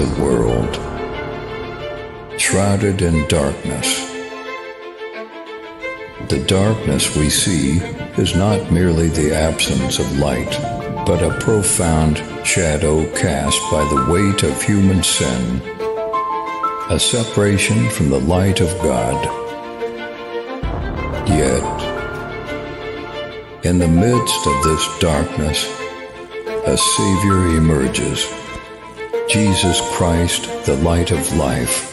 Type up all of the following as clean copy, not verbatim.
the world, shrouded in darkness. The darkness we see is not merely the absence of light, but a profound shadow cast by the weight of human sin, a separation from the light of God. Yet, in the midst of this darkness, a Savior emerges, Jesus Christ, the light of life,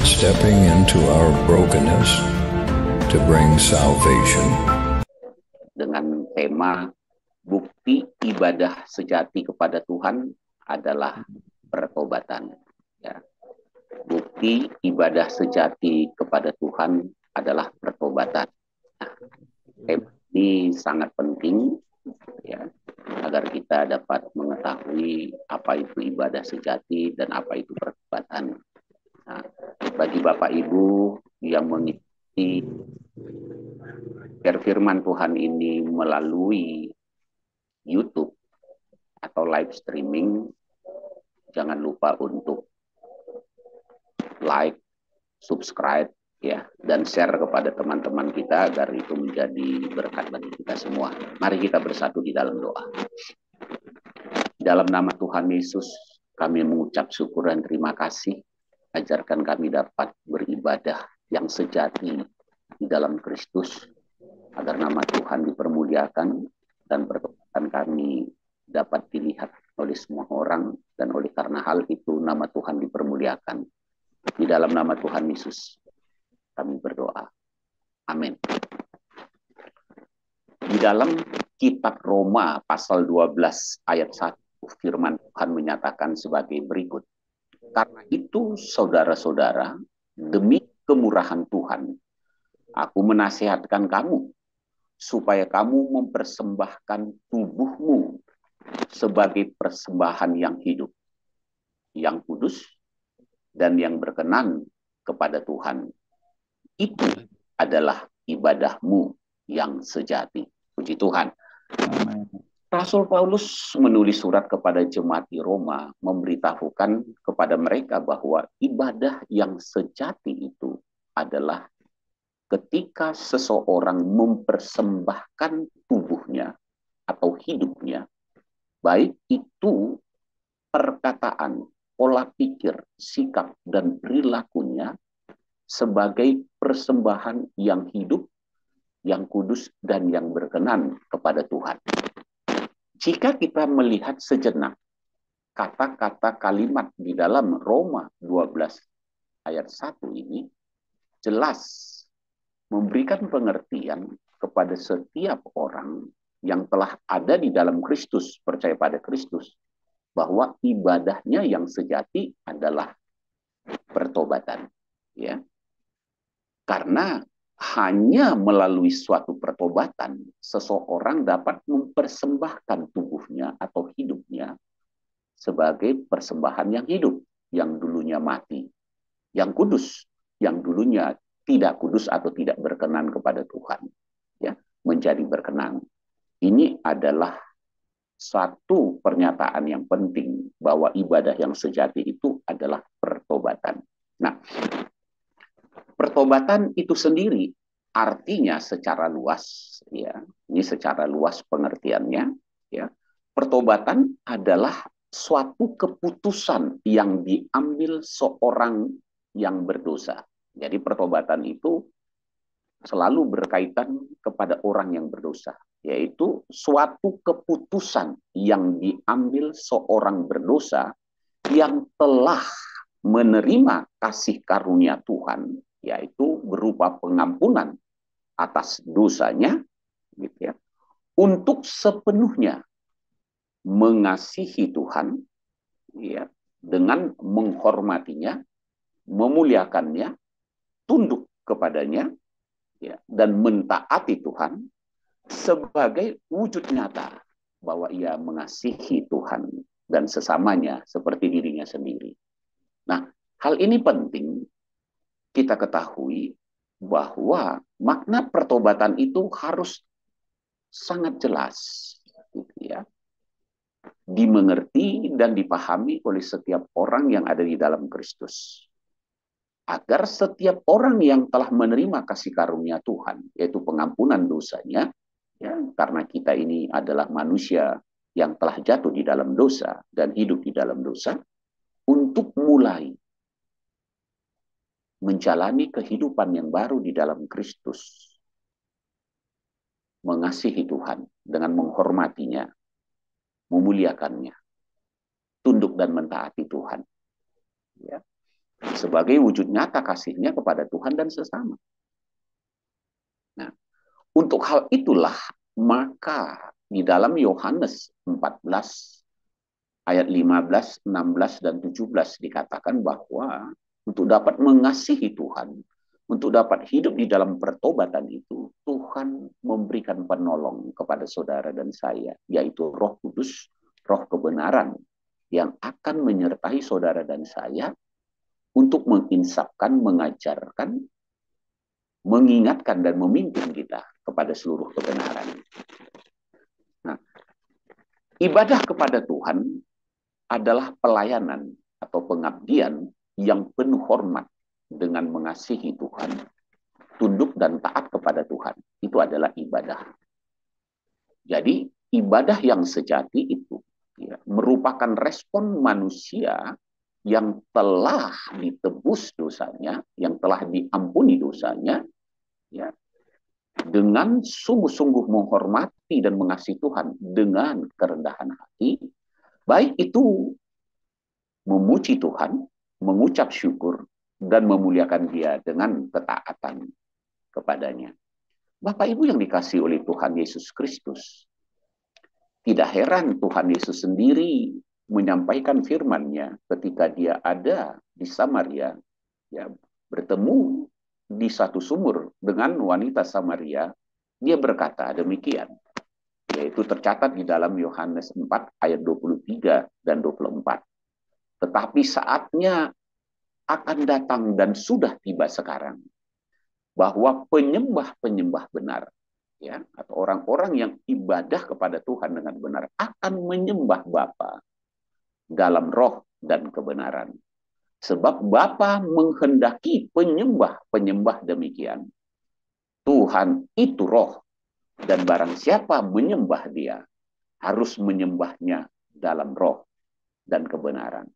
stepping into our brokenness to bring salvation. Dengan tema bukti ibadah sejati kepada Tuhan adalah pertobatan. Ya. Bukti ibadah sejati kepada Tuhan adalah pertobatan. Nah, tema ini sangat penting ya, agar kita dapat mengetahui apa itu ibadah sejati dan apa itu pertobatan. Nah, bagi Bapak Ibu yang mengikuti firman Tuhan ini melalui YouTube atau live streaming, jangan lupa untuk like, subscribe, ya, dan share kepada teman-teman kita agar itu menjadi berkat bagi kita semua. Mari kita bersatu di dalam doa. Dalam nama Tuhan Yesus, kami mengucap syukur dan terima kasih. Ajarkan kami dapat beribadah yang sejati di dalam Kristus, agar nama Tuhan dipermuliakan dan pertobatan kami dapat dilihat oleh semua orang, dan oleh karena hal itu nama Tuhan dipermuliakan. Di dalam nama Tuhan Yesus kami berdoa. Amin. Di dalam kitab Roma pasal 12 ayat 1 firman Tuhan menyatakan sebagai berikut. Karena itu saudara-saudara, demi kemurahan Tuhan, aku menasihatkan kamu supaya kamu mempersembahkan tubuhmu sebagai persembahan yang hidup, yang kudus, dan yang berkenan kepada Tuhan. Itu adalah ibadahmu yang sejati. Puji Tuhan. Amen. Rasul Paulus menulis surat kepada jemaat di Roma, memberitahukan kepada mereka bahwa ibadah yang sejati itu adalah ketika seseorang mempersembahkan tubuhnya atau hidupnya, baik itu perkataan, pola pikir, sikap, dan perilakunya sebagai persembahan yang hidup, yang kudus, dan yang berkenan kepada Tuhan. Jika kita melihat sejenak kata-kata kalimat di dalam Roma 12 ayat 1 ini, jelas memberikan pengertian kepada setiap orang yang telah ada di dalam Kristus, percaya pada Kristus, bahwa ibadahnya yang sejati adalah pertobatan. Ya. Karena hanya melalui suatu pertobatan, seseorang dapat mempersembahkan tubuhnya atau hidupnya sebagai persembahan yang hidup, yang dulunya mati, yang kudus, yang dulunya tidak kudus atau tidak berkenan kepada Tuhan, ya, menjadi berkenan. Ini adalah satu pernyataan yang penting bahwa ibadah yang sejati itu adalah pertobatan. Nah, pertobatan itu sendiri artinya secara luas, ya, ini secara luas pengertiannya, ya. Pertobatan adalah suatu keputusan yang diambil seorang yang berdosa. Jadi pertobatan itu selalu berkaitan kepada orang yang berdosa, yaitu suatu keputusan yang diambil seorang berdosa yang telah menerima kasih karunia Tuhan, yaitu berupa pengampunan atas dosanya, gitu ya, untuk sepenuhnya mengasihi Tuhan, ya, dengan menghormatinya, memuliakannya, tunduk kepadanya, ya, dan mentaati Tuhan sebagai wujud nyata bahwa ia mengasihi Tuhan dan sesamanya seperti dirinya sendiri. Nah, hal ini penting kita ketahui bahwa makna pertobatan itu harus sangat jelas, gitu ya. dimengerti dan dipahami oleh setiap orang yang ada di dalam Kristus. Agar setiap orang yang telah menerima kasih karunia Tuhan, yaitu pengampunan dosanya, ya, karena kita ini adalah manusia yang telah jatuh di dalam dosa dan hidup di dalam dosa, untuk mulai menjalani kehidupan yang baru di dalam Kristus, mengasihi Tuhan dengan menghormatinya, memuliakannya, tunduk dan mentaati Tuhan, ya, sebagai wujud nyata kasihnya kepada Tuhan dan sesama. Nah, untuk hal itulah maka di dalam Yohanes 14 ayat 15, 16 dan 17 dikatakan bahwa untuk dapat mengasihi Tuhan, untuk dapat hidup di dalam pertobatan itu, Tuhan memberikan penolong kepada saudara dan saya, yaitu Roh Kudus, Roh kebenaran yang akan menyertai saudara dan saya untuk menginsapkan, mengajarkan, mengingatkan, dan memimpin kita kepada seluruh kebenaran. Nah, ibadah kepada Tuhan adalah pelayanan atau pengabdian yang penuh hormat dengan mengasihi Tuhan, tunduk dan taat kepada Tuhan. Itu adalah ibadah. Jadi, ibadah yang sejati itu ya, merupakan respon manusia yang telah ditebus dosanya, yang telah diampuni dosanya, ya, dengan sungguh-sungguh menghormati dan mengasihi Tuhan dengan kerendahan hati, baik itu memuji Tuhan, mengucap syukur, dan memuliakan Dia dengan ketaatan kepadanya. Bapak Ibu yang dikasihi oleh Tuhan Yesus Kristus, tidak heran Tuhan Yesus sendiri menyampaikan firman-Nya ketika Dia ada di Samaria, ya, bertemu di satu sumur dengan wanita Samaria. Dia berkata demikian, yaitu tercatat di dalam Yohanes 4 ayat 23 dan 24. Tetapi saatnya akan datang dan sudah tiba sekarang, bahwa penyembah-penyembah benar, ya, atau orang-orang yang ibadah kepada Tuhan dengan benar akan menyembah Bapa dalam roh dan kebenaran. Sebab Bapa menghendaki penyembah-penyembah demikian. Tuhan itu roh, dan barang siapa menyembah Dia harus menyembahnya dalam roh dan kebenaran.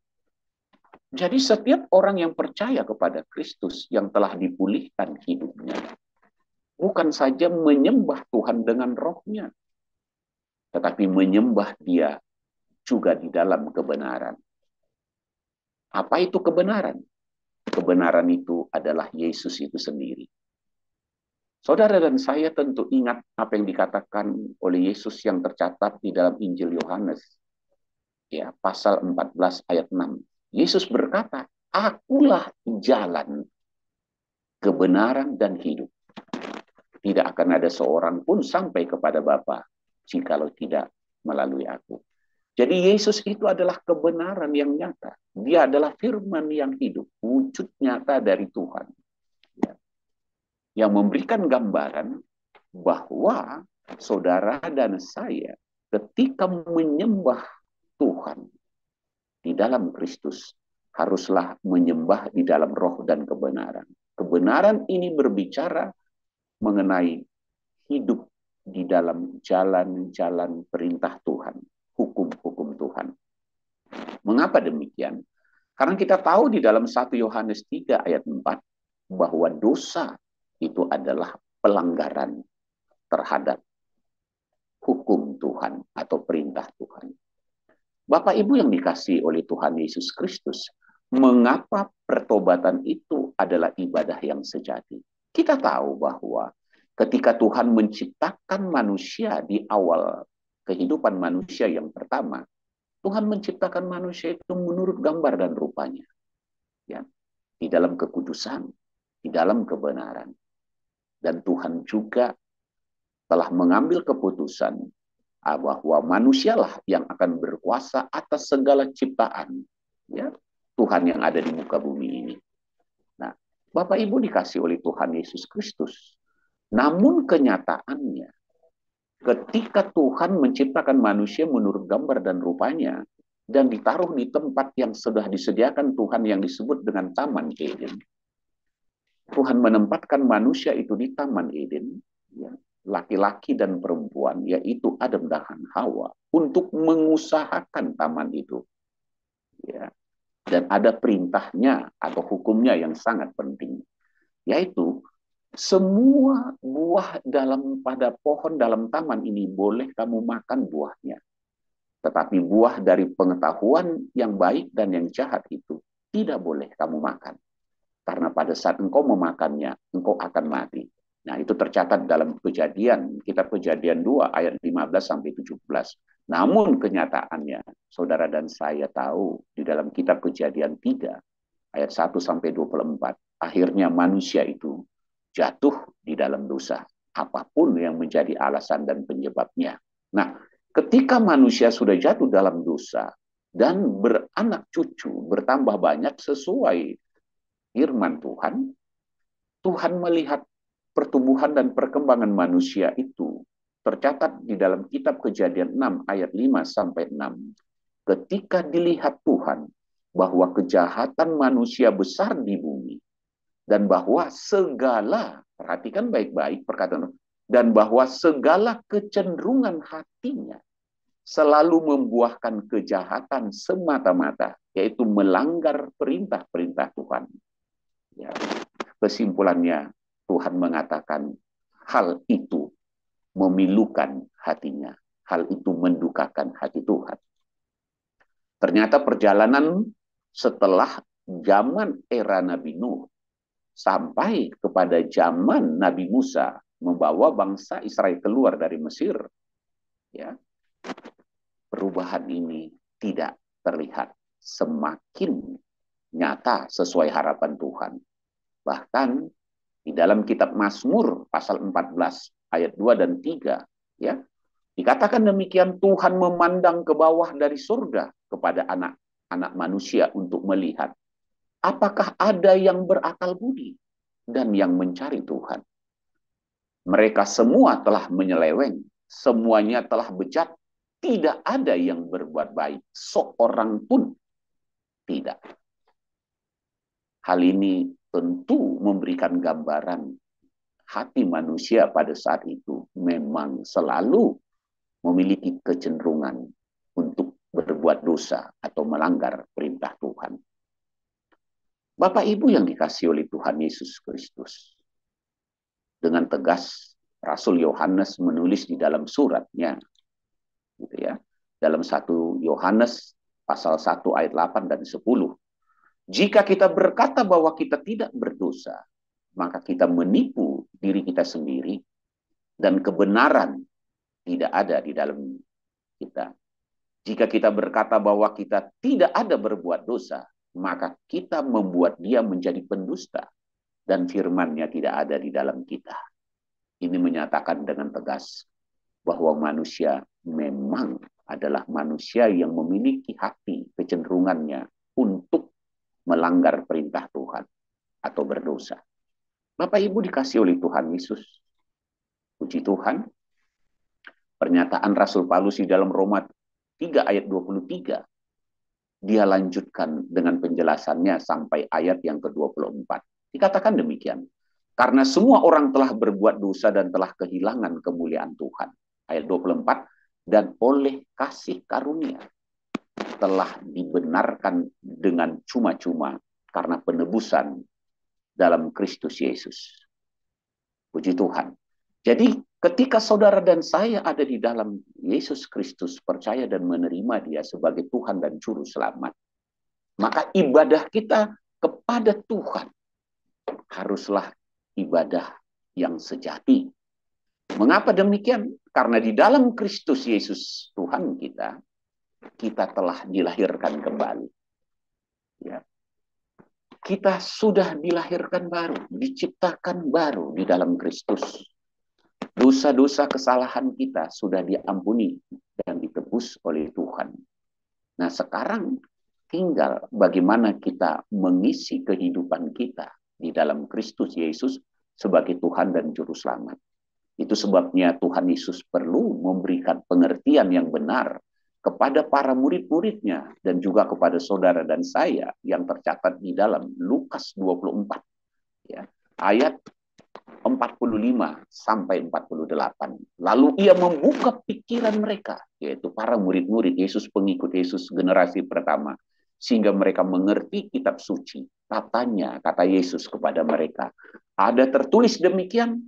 Jadi setiap orang yang percaya kepada Kristus yang telah dipulihkan hidupnya, bukan saja menyembah Tuhan dengan rohnya, tetapi menyembah Dia juga di dalam kebenaran. Apa itu kebenaran? Kebenaran itu adalah Yesus itu sendiri. Saudara dan saya tentu ingat apa yang dikatakan oleh Yesus yang tercatat di dalam Injil Yohanes, ya, pasal 14 ayat 6. Yesus berkata, "Akulah jalan, kebenaran, dan hidup. Tidak akan ada seorang pun sampai kepada Bapa jikalau tidak melalui aku." Jadi Yesus itu adalah kebenaran yang nyata. Dia adalah firman yang hidup, wujud nyata dari Tuhan. Ya. Yang memberikan gambaran bahwa saudara dan saya ketika menyembah Tuhan di dalam Kristus, haruslah menyembah di dalam roh dan kebenaran. Kebenaran ini berbicara mengenai hidup di dalam jalan-jalan perintah Tuhan, hukum-hukum Tuhan. Mengapa demikian? Karena kita tahu di dalam 1 Yohanes 3 ayat 4 bahwa dosa itu adalah pelanggaran terhadap hukum Tuhan atau perintah Tuhan. Bapak Ibu yang dikasihi oleh Tuhan Yesus Kristus, mengapa pertobatan itu adalah ibadah yang sejati? Kita tahu bahwa ketika Tuhan menciptakan manusia di awal kehidupan manusia yang pertama, Tuhan menciptakan manusia itu menurut gambar dan rupanya, ya, di dalam kekudusan, di dalam kebenaran. Dan Tuhan juga telah mengambil keputusan bahwa manusialah yang akan berkuasa atas segala ciptaan, ya, Tuhan yang ada di muka bumi ini. Nah, Bapak Ibu dikasih oleh Tuhan Yesus Kristus, namun kenyataannya Ketika Tuhan menciptakan manusia menurut gambar dan rupanya, dan ditaruh di tempat yang sudah disediakan Tuhan yang disebut dengan Taman Eden. Tuhan menempatkan manusia itu di Taman Eden, ya, laki-laki dan perempuan, yaitu Adam dan Hawa, untuk mengusahakan taman itu. Ya. Dan ada perintahnya atau hukumnya yang sangat penting, yaitu semua buah pada pohon dalam taman ini boleh kamu makan buahnya. Tetapi buah dari pengetahuan yang baik dan yang jahat itu tidak boleh kamu makan. Karena pada saat engkau memakannya, engkau akan mati. Nah, itu tercatat dalam kitab Kejadian 2 ayat 15-17. Namun kenyataannya, saudara dan saya tahu di dalam kitab Kejadian 3 ayat 1-24, akhirnya manusia itu jatuh di dalam dosa. Apapun yang menjadi alasan dan penyebabnya. Nah, ketika manusia sudah jatuh dalam dosa dan beranak cucu bertambah banyak sesuai firman Tuhan, Tuhan melihat pertumbuhan dan perkembangan manusia itu tercatat di dalam kitab Kejadian 6 ayat 5-6. Ketika dilihat Tuhan bahwa kejahatan manusia besar di bumi dan bahwa segala, perhatikan baik-baik perkataan, dan bahwa segala kecenderungan hatinya selalu membuahkan kejahatan semata-mata, yaitu melanggar perintah-perintah Tuhan. Ya. Kesimpulannya, Tuhan mengatakan hal itu memilukan hatinya. Hal itu mendukakan hati Tuhan. Ternyata perjalanan setelah zaman era Nabi Nuh sampai kepada zaman Nabi Musa membawa bangsa Israel keluar dari Mesir, ya, perubahan ini tidak terlihat semakin nyata sesuai harapan Tuhan. Bahkan di dalam kitab Mazmur pasal 14 ayat 2 dan 3, ya, dikatakan demikian, Tuhan memandang ke bawah dari surga kepada anak-anak manusia untuk melihat apakah ada yang berakal budi dan yang mencari Tuhan. Mereka semua telah menyeleweng, semuanya telah bejat, tidak ada yang berbuat baik, seorang pun tidak. Hal ini tentu memberikan gambaran hati manusia pada saat itu memang selalu memiliki kecenderungan untuk berbuat dosa atau melanggar perintah Tuhan. Bapak Ibu yang dikasihi oleh Tuhan Yesus Kristus, dengan tegas Rasul Yohanes menulis di dalam suratnya, gitu ya, dalam 1 Yohanes pasal 1 ayat 8 dan 10. Jika kita berkata bahwa kita tidak berdosa, maka kita menipu diri kita sendiri dan kebenaran tidak ada di dalam kita. Jika kita berkata bahwa kita tidak ada berbuat dosa, maka kita membuat dia menjadi pendusta dan firman-Nya tidak ada di dalam kita. Ini menyatakan dengan tegas bahwa manusia memang adalah manusia yang memiliki hati kecenderungannya untuk melanggar perintah Tuhan atau berdosa. Bapak Ibu dikasih oleh Tuhan Yesus. Puji Tuhan. Pernyataan Rasul Paulus di dalam Roma 3 ayat 23. Dia lanjutkan dengan penjelasannya sampai ayat yang ke-24. Dikatakan demikian. Karena semua orang telah berbuat dosa dan telah kehilangan kemuliaan Tuhan. Ayat 24. Dan oleh kasih karunia telah dibenarkan dengan cuma-cuma karena penebusan dalam Kristus Yesus. Puji Tuhan. Jadi ketika saudara dan saya ada di dalam Yesus Kristus, percaya dan menerima Dia sebagai Tuhan dan Juru Selamat, maka ibadah kita kepada Tuhan haruslah ibadah yang sejati. Mengapa demikian? Karena di dalam Kristus Yesus Tuhan kita telah dilahirkan kembali. Ya. Kita sudah dilahirkan baru, diciptakan baru di dalam Kristus. Dosa-dosa kesalahan kita sudah diampuni dan ditebus oleh Tuhan. Nah, sekarang tinggal bagaimana kita mengisi kehidupan kita di dalam Kristus Yesus sebagai Tuhan dan Juru Selamat. Itu sebabnya Tuhan Yesus perlu memberikan pengertian yang benar kepada para murid-muridnya dan juga kepada saudara dan saya yang tercatat di dalam Lukas 24 ya, ayat 45 sampai 48. Lalu ia membuka pikiran mereka, yaitu para murid-murid Yesus, pengikut Yesus generasi pertama, sehingga mereka mengerti kitab suci. Katanya, kata Yesus kepada mereka, ada tertulis demikian,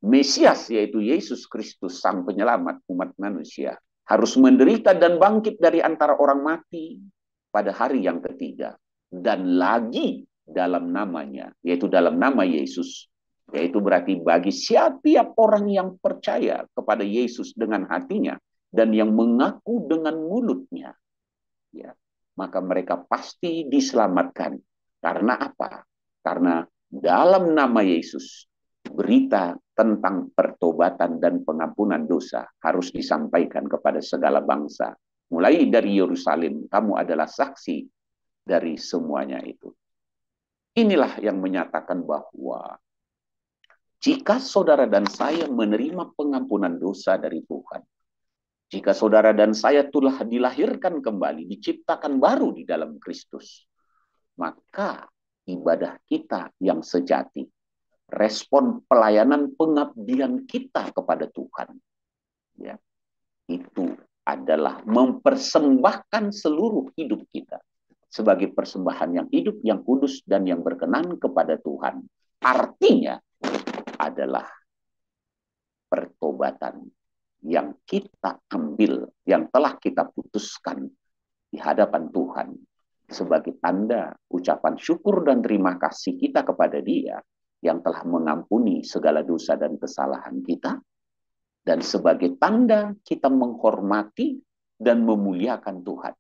Mesias, yaitu Yesus Kristus, sang penyelamat umat manusia, harus menderita dan bangkit dari antara orang mati pada hari yang ketiga. Dan lagi dalam namanya, yaitu dalam nama Yesus, yaitu berarti bagi setiap orang yang percaya kepada Yesus dengan hatinya dan yang mengaku dengan mulutnya, ya, maka mereka pasti diselamatkan. Karena apa? Karena dalam nama Yesus, berita tentang pertobatan dan pengampunan dosa harus disampaikan kepada segala bangsa. Mulai dari Yerusalem, kamu adalah saksi dari semuanya itu. Inilah yang menyatakan bahwa jika saudara dan saya menerima pengampunan dosa dari Tuhan, jika saudara dan saya telah dilahirkan kembali, diciptakan baru di dalam Kristus, maka ibadah kita yang sejati, respon pelayanan pengabdian kita kepada Tuhan, ya, itu adalah mempersembahkan seluruh hidup kita sebagai persembahan yang hidup, yang kudus, dan yang berkenan kepada Tuhan. Artinya adalah pertobatan yang kita ambil, yang telah kita putuskan di hadapan Tuhan sebagai tanda ucapan syukur dan terima kasih kita kepada Dia yang telah mengampuni segala dosa dan kesalahan kita, dan sebagai tanda kita menghormati dan memuliakan Tuhan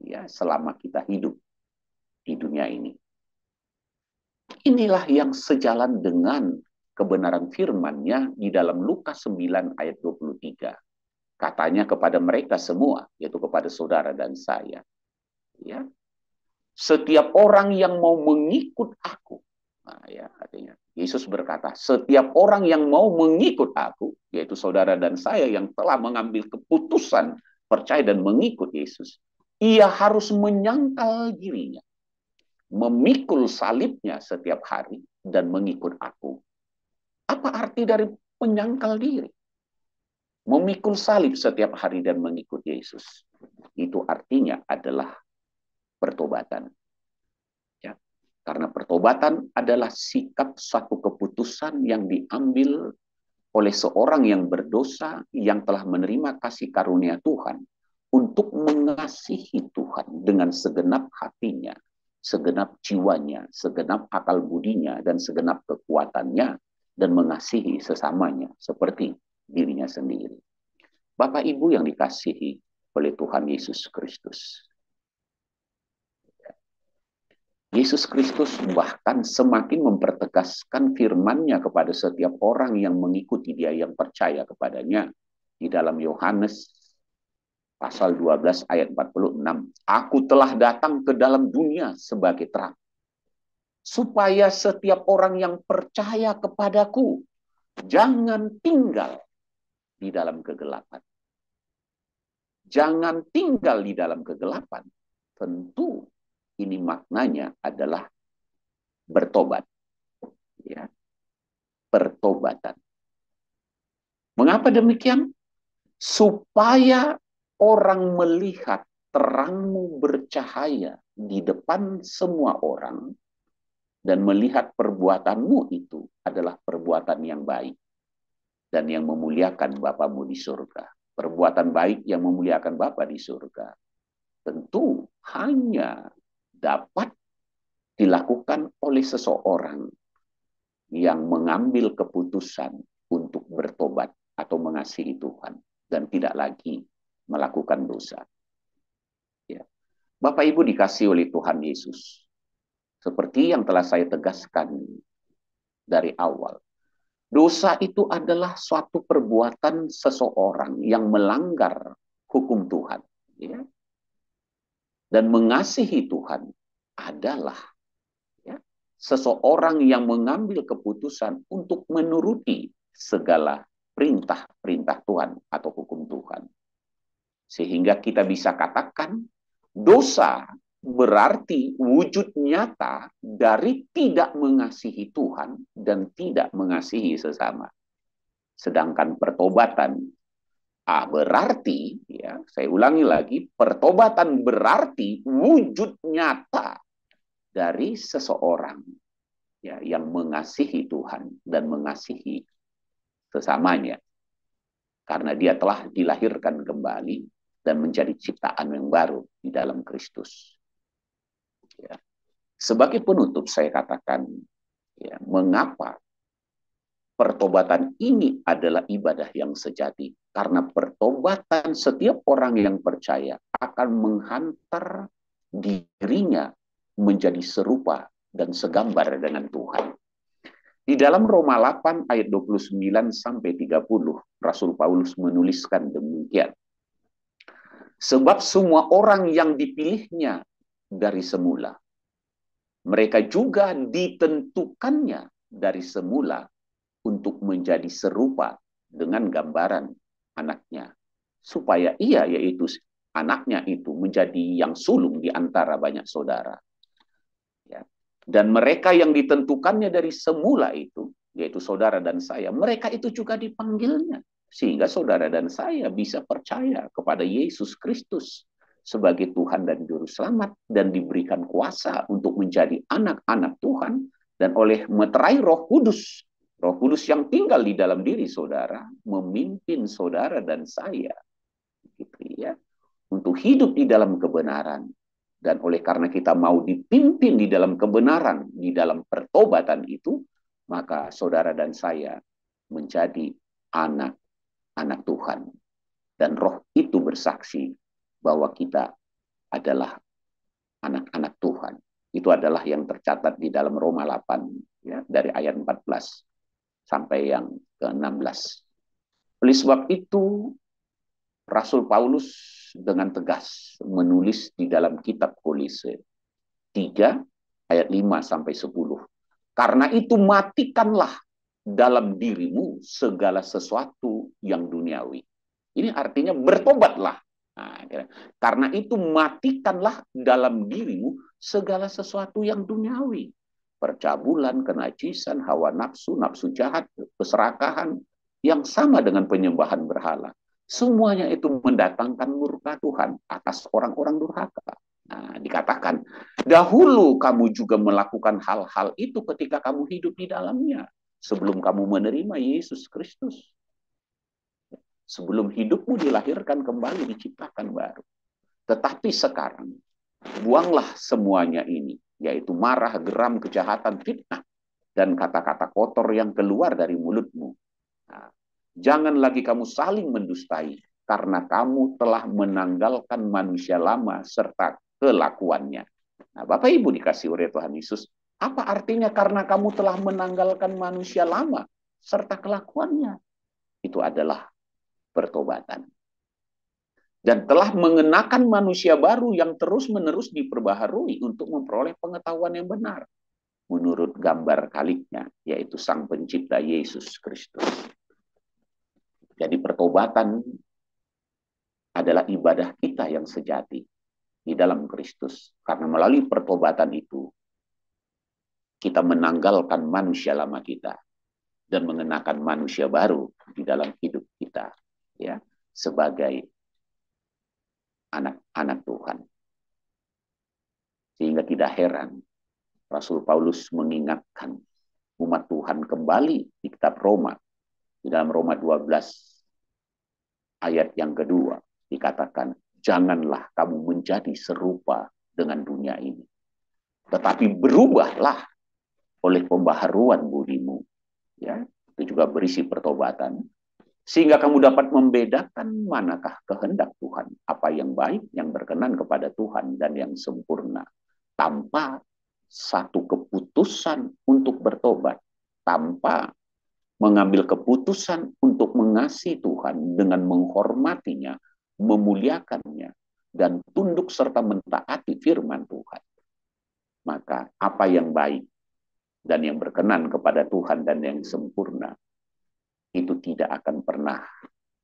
ya selama kita hidup di dunia ini. Inilah yang sejalan dengan kebenaran firman-Nya di dalam Lukas 9 ayat 23. Katanya kepada mereka semua, yaitu kepada saudara dan saya, ya, setiap orang yang mau mengikut aku, nah, ya, artinya Yesus berkata, setiap orang yang mau mengikut aku, yaitu saudara dan saya yang telah mengambil keputusan percaya dan mengikut Yesus, ia harus menyangkal dirinya, memikul salibnya setiap hari dan mengikut aku. Apa arti dari menyangkal diri? Memikul salib setiap hari dan mengikut Yesus. Itu artinya adalah pertobatan. Ya. Karena pertobatan adalah sikap suatu keputusan yang diambil oleh seorang yang berdosa yang telah menerima kasih karunia Tuhan untuk mengasihi Tuhan dengan segenap hatinya, segenap jiwanya, segenap akal budinya, dan segenap kekuatannya, dan mengasihi sesamanya seperti dirinya sendiri. Bapak Ibu yang dikasihi oleh Tuhan Yesus Kristus. Yesus Kristus bahkan semakin mempertegaskan firman-Nya kepada setiap orang yang mengikuti Dia, yang percaya kepadanya. Di dalam Yohanes pasal 12 ayat 46. Aku telah datang ke dalam dunia sebagai terang, supaya setiap orang yang percaya kepadaku jangan tinggal di dalam kegelapan. Jangan tinggal di dalam kegelapan. Tentu ini maknanya adalah bertobat. Ya. Pertobatan. Mengapa demikian? Supaya orang melihat terangmu bercahaya di depan semua orang, dan melihat perbuatanmu itu adalah perbuatan yang baik dan yang memuliakan Bapamu di surga. Perbuatan baik yang memuliakan Bapa di surga tentu hanya dapat dilakukan oleh seseorang yang mengambil keputusan untuk bertobat atau mengasihi Tuhan dan tidak lagi melakukan dosa. Ya. Bapak Ibu dikasihi oleh Tuhan Yesus. Seperti yang telah saya tegaskan dari awal, dosa itu adalah suatu perbuatan seseorang yang melanggar hukum Tuhan. Ya. Dan mengasihi Tuhan adalah ya, seseorang yang mengambil keputusan untuk menuruti segala perintah-perintah Tuhan atau hukum Tuhan. Sehingga kita bisa katakan dosa berarti wujud nyata dari tidak mengasihi Tuhan dan tidak mengasihi sesama. Sedangkan pertobatan berarti, ya, saya ulangi lagi, pertobatan berarti wujud nyata dari seseorang, ya, yang mengasihi Tuhan dan mengasihi sesamanya. Karena dia telah dilahirkan kembali dan menjadi ciptaan yang baru di dalam Kristus. Ya. Sebagai penutup saya katakan, ya, mengapa pertobatan ini adalah ibadah yang sejati. Karena pertobatan setiap orang yang percaya akan menghantar dirinya menjadi serupa dan segambar dengan Tuhan. Di dalam Roma 8 ayat 29 sampai 30, Rasul Paulus menuliskan demikian. Sebab semua orang yang dipilihnya dari semula, mereka juga ditentukannya dari semula untuk menjadi serupa dengan gambaran anaknya, supaya ia, yaitu anaknya itu, menjadi yang sulung di antara banyak saudara. Ya. Dan mereka yang ditentukannya dari semula itu, yaitu saudara dan saya, mereka itu juga dipanggilnya. Sehingga saudara dan saya bisa percaya kepada Yesus Kristus sebagai Tuhan dan Juru Selamat dan diberikan kuasa untuk menjadi anak-anak Tuhan, dan oleh meterai Roh Kudus yang tinggal di dalam diri saudara memimpin saudara dan saya, gitu ya, untuk hidup di dalam kebenaran. Dan oleh karena kita mau dipimpin di dalam kebenaran, di dalam pertobatan itu, maka saudara dan saya menjadi anak Tuhan. Dan Roh itu bersaksi bahwa kita adalah anak-anak Tuhan. Itu adalah yang tercatat di dalam Roma 8, ya, dari ayat 14 sampai yang ke-16. Oleh sebab itu, Rasul Paulus dengan tegas menulis di dalam kitab Kolose 3 ayat 5 sampai 10. Karena itu matikanlah dalam dirimu segala sesuatu yang duniawi. Ini artinya bertobatlah. Nah, karena itu matikanlah dalam dirimu segala sesuatu yang duniawi. Percabulan, kenajisan, hawa nafsu, nafsu jahat, keserakahan, yang sama dengan penyembahan berhala. Semuanya itu mendatangkan murka Tuhan atas orang-orang durhaka. Nah, dikatakan, dahulu kamu juga melakukan hal-hal itu ketika kamu hidup di dalamnya. Sebelum kamu menerima Yesus Kristus. Sebelum hidupmu dilahirkan kembali, diciptakan baru. Tetapi sekarang, buanglah semuanya ini, yaitu marah, geram, kejahatan, fitnah, dan kata-kata kotor yang keluar dari mulutmu. Nah, jangan lagi kamu saling mendustai, karena kamu telah menanggalkan manusia lama serta kelakuannya. Nah, Bapak Ibu dikasih oleh Tuhan Yesus, apa artinya karena kamu telah menanggalkan manusia lama serta kelakuannya? Itu adalah pertobatan. Dan telah mengenakan manusia baru yang terus-menerus diperbaharui untuk memperoleh pengetahuan yang benar. Menurut gambar Kaliknya, yaitu Sang Pencipta Yesus Kristus. Jadi pertobatan adalah ibadah kita yang sejati di dalam Kristus. Karena melalui pertobatan itu, kita menanggalkan manusia lama kita dan mengenakan manusia baru di dalam hidup kita, ya, sebagai anak-anak Tuhan. Sehingga tidak heran Rasul Paulus mengingatkan umat Tuhan kembali di kitab Roma, di dalam Roma 12 ayat yang kedua, dikatakan, janganlah kamu menjadi serupa dengan dunia ini, tetapi berubahlah oleh pembaharuan budimu. Ya, itu juga berisi pertobatan. Sehingga kamu dapat membedakan manakah kehendak Tuhan, apa yang baik, yang berkenan kepada Tuhan, dan yang sempurna. Tanpa satu keputusan untuk bertobat, tanpa mengambil keputusan untuk mengasihi Tuhan dengan menghormatinya, memuliakannya, dan tunduk serta mentaati firman Tuhan. Maka apa yang baik dan yang berkenan kepada Tuhan dan yang sempurna itu tidak akan pernah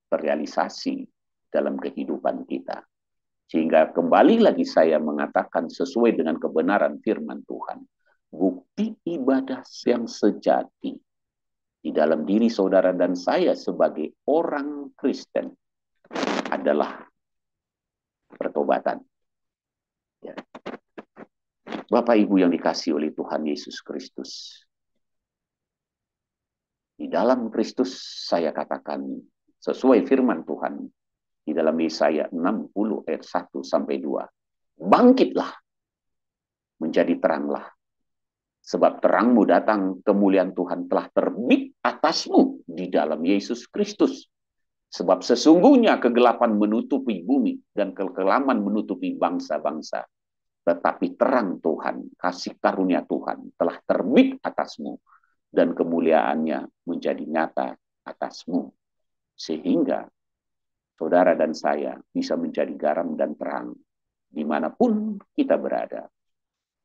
terrealisasi dalam kehidupan kita. Sehingga kembali lagi saya mengatakan sesuai dengan kebenaran firman Tuhan, bukti ibadah yang sejati di dalam diri saudara dan saya sebagai orang Kristen adalah pertobatan. Ya. Bapak Ibu yang dikasihi oleh Tuhan Yesus Kristus, di dalam Kristus saya katakan sesuai firman Tuhan di dalam Yesaya 60 ayat 1 sampai 2. Bangkitlah, menjadi teranglah. Sebab terangmu datang, kemuliaan Tuhan telah terbit atasmu di dalam Yesus Kristus. Sebab sesungguhnya kegelapan menutupi bumi dan kekelaman menutupi bangsa-bangsa. Tetapi terang Tuhan, kasih karunia Tuhan telah terbit atasmu dan kemuliaannya menjadi nyata atasmu. Sehingga saudara dan saya bisa menjadi garam dan terang dimanapun kita berada.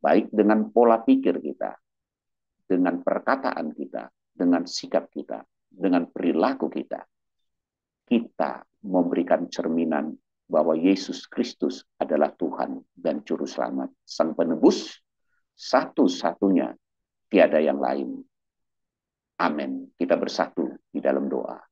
Baik dengan pola pikir kita, dengan perkataan kita, dengan sikap kita, dengan perilaku kita. Kita memberikan cerminan bahwa Yesus Kristus adalah Tuhan dan Juru Selamat, Sang Penebus, satu-satunya, tiada yang lain. Amin. Kita bersatu di dalam doa.